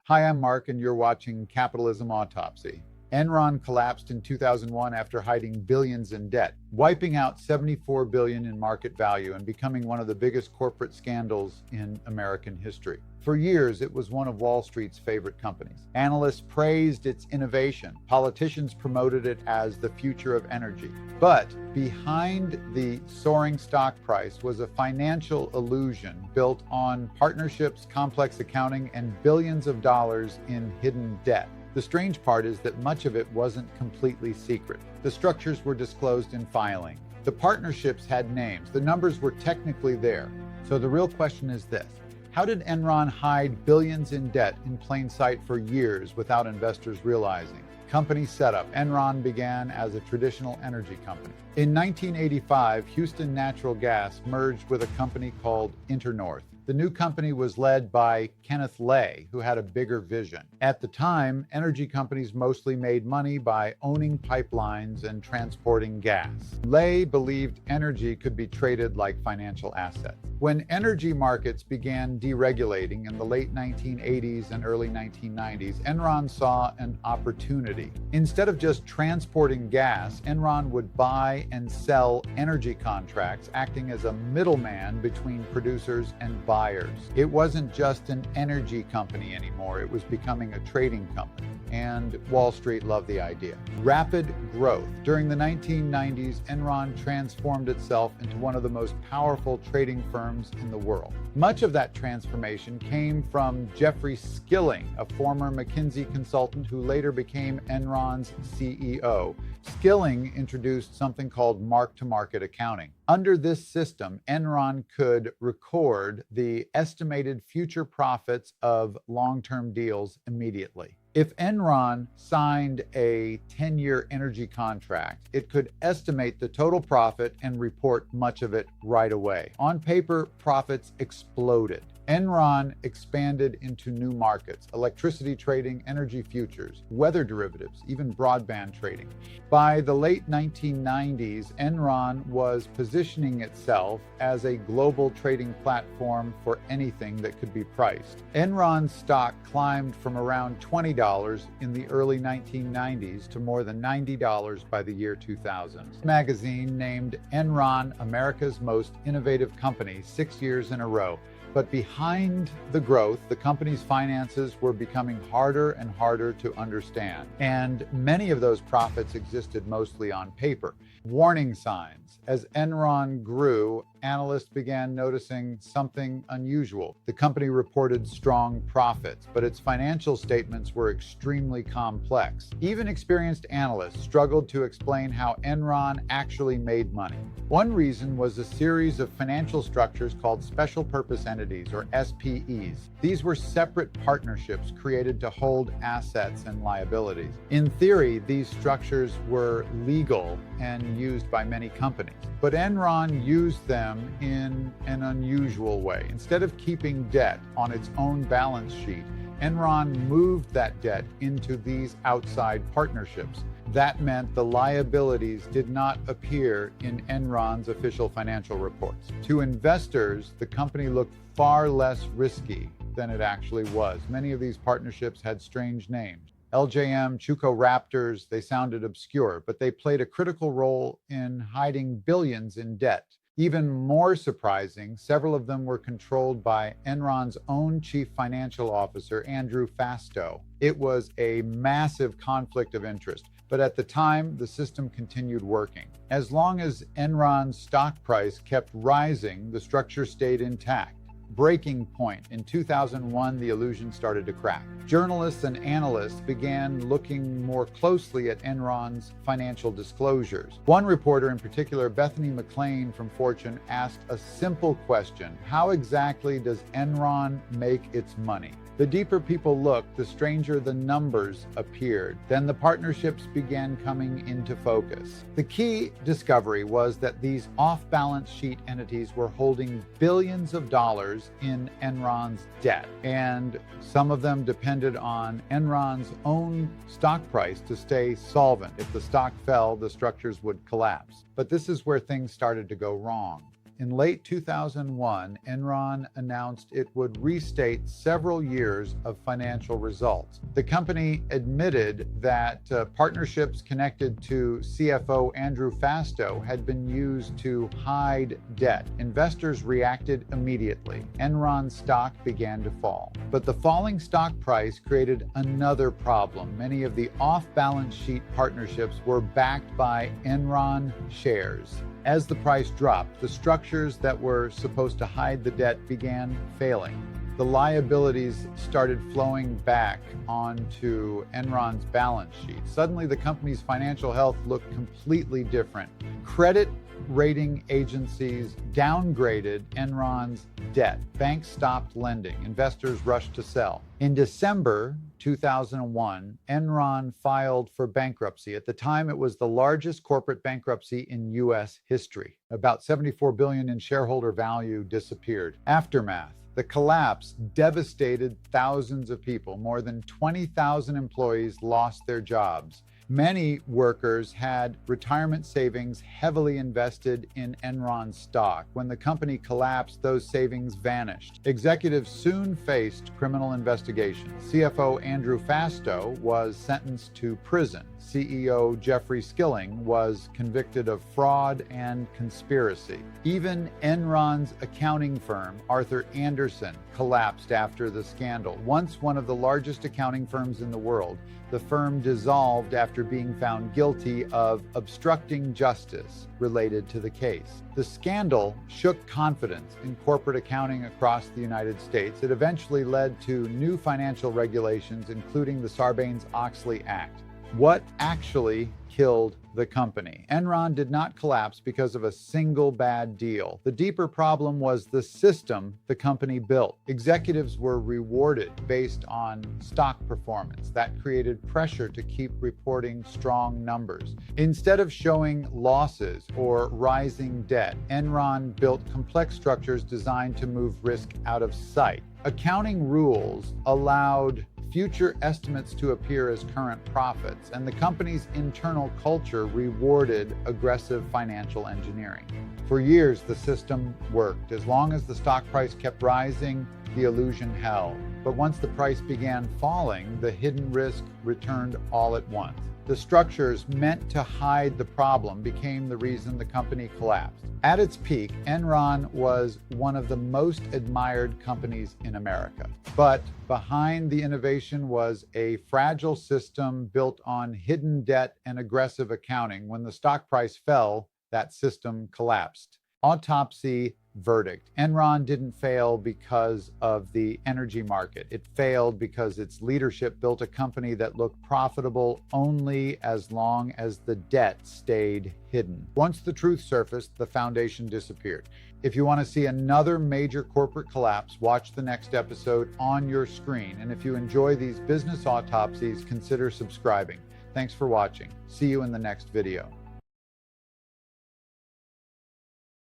Hi, I'm Mark, and you're watching Capitalism Autopsy. Enron collapsed in 2001 after hiding billions in debt, wiping out $74 billion in market value and becoming one of the biggest corporate scandals in American history. For years, it was one of Wall Street's favorite companies. Analysts praised its innovation. Politicians promoted it as the future of energy. But behind the soaring stock price was a financial illusion built on partnerships, complex accounting, and billions of dollars in hidden debt. The strange part is that much of it wasn't completely secret. The structures were disclosed in filing. The partnerships had names. The numbers were technically there. So the real question is this: how did Enron hide billions in debt in plain sight for years without investors realizing? Company setup. Enron began as a traditional energy company. In 1985, Houston Natural Gas merged with a company called InterNorth. The new company was led by Kenneth Lay, who had a bigger vision. At the time, energy companies mostly made money by owning pipelines and transporting gas. Lay believed energy could be traded like financial assets. When energy markets began deregulating in the late 1980s and early 1990s, Enron saw an opportunity. Instead of just transporting gas, Enron would buy and sell energy contracts, acting as a middleman between producers and buyers. It wasn't just an energy company anymore, it was becoming a trading company. And Wall Street loved the idea. Rapid growth. During the 1990s, Enron transformed itself into one of the most powerful trading firms in the world. Much of that transformation came from Jeffrey Skilling, a former McKinsey consultant who later became Enron's CEO. Skilling introduced something called mark-to-market accounting. Under this system, Enron could record the estimated future profits of long-term deals immediately. If Enron signed a 10-year energy contract, it could estimate the total profit and report much of it right away. On paper, profits exploded. Enron expanded into new markets: electricity trading, energy futures, weather derivatives, even broadband trading. By the late 1990s, Enron was positioning itself as a global trading platform for anything that could be priced. Enron's stock climbed from around $20 in the early 1990s to more than $90 by the year 2000. Magazine named Enron America's most innovative company 6 years in a row. But behind the growth, the company's finances were becoming harder and harder to understand. And many of those profits existed mostly on paper. Warning signs. As Enron grew, analysts began noticing something unusual. The company reported strong profits, but its financial statements were extremely complex. Even experienced analysts struggled to explain how Enron actually made money. One reason was a series of financial structures called special purpose entities, or SPEs. These were separate partnerships created to hold assets and liabilities. In theory, these structures were legal and used by many companies. But Enron used them in an unusual way. Instead of keeping debt on its own balance sheet, Enron moved that debt into these outside partnerships. That meant the liabilities did not appear in Enron's official financial reports. To investors, the company looked far less risky than it actually was. Many of these partnerships had strange names. LJM, Chuco Raptors, they sounded obscure, but they played a critical role in hiding billions in debt. Even more surprising, several of them were controlled by Enron's own chief financial officer, Andrew Fastow. It was a massive conflict of interest, but at the time, the system continued working. As long as Enron's stock price kept rising, the structure stayed intact. Breaking point. In 2001, the illusion started to crack. Journalists and analysts began looking more closely at Enron's financial disclosures. One reporter in particular, Bethany McLean from Fortune, asked a simple question: how exactly does Enron make its money? The deeper people looked, the stranger the numbers appeared. Then the partnerships began coming into focus. The key discovery was that these off-balance sheet entities were holding billions of dollars in Enron's debt, and some of them depended on Enron's own stock price to stay solvent. If the stock fell, the structures would collapse. But this is where things started to go wrong. In late 2001, Enron announced it would restate several years of financial results. The company admitted that partnerships connected to CFO Andrew Fastow had been used to hide debt. Investors reacted immediately. Enron's stock began to fall. But the falling stock price created another problem. Many of the off-balance sheet partnerships were backed by Enron shares. As the price dropped, the structures that were supposed to hide the debt began failing. The liabilities started flowing back onto Enron's balance sheet. Suddenly, the company's financial health looked completely different. Credit rating agencies downgraded Enron's debt. Banks stopped lending. Investors rushed to sell. In December 2001, Enron filed for bankruptcy. At the time, it was the largest corporate bankruptcy in U.S. history. About $74 billion in shareholder value disappeared. Aftermath. The collapse devastated thousands of people. More than 20,000 employees lost their jobs. Many workers had retirement savings heavily invested in Enron stock. When the company collapsed, those savings vanished. Executives soon faced criminal investigation. CFO Andrew Fastow was sentenced to prison. CEO Jeffrey Skilling was convicted of fraud and conspiracy. Even Enron's accounting firm, Arthur Andersen, collapsed after the scandal. Once one of the largest accounting firms in the world, the firm dissolved after being found guilty of obstructing justice related to the case. The scandal shook confidence in corporate accounting across the United States. It eventually led to new financial regulations, including the Sarbanes-Oxley Act. What actually killed the company? Enron did not collapse because of a single bad deal. The deeper problem was the system the company built. Executives were rewarded based on stock performance. That created pressure to keep reporting strong numbers. Instead of showing losses or rising debt, Enron built complex structures designed to move risk out of sight. Accounting rules allowed future estimates to appear as current profits, and the company's internal culture rewarded aggressive financial engineering. For years, the system worked. As long as the stock price kept rising, the illusion held. But once the price began falling, the hidden risk returned all at once. The structures meant to hide the problem became the reason the company collapsed. At its peak, Enron was one of the most admired companies in America. But behind the innovation was a fragile system built on hidden debt and aggressive accounting. When the stock price fell, that system collapsed. Autopsy verdict. Enron didn't fail because of the energy market. It failed because its leadership built a company that looked profitable only as long as the debt stayed hidden. Once the truth surfaced, the foundation disappeared. If you want to see another major corporate collapse, watch the next episode on your screen. And if you enjoy these business autopsies, consider subscribing. Thanks for watching. See you in the next video.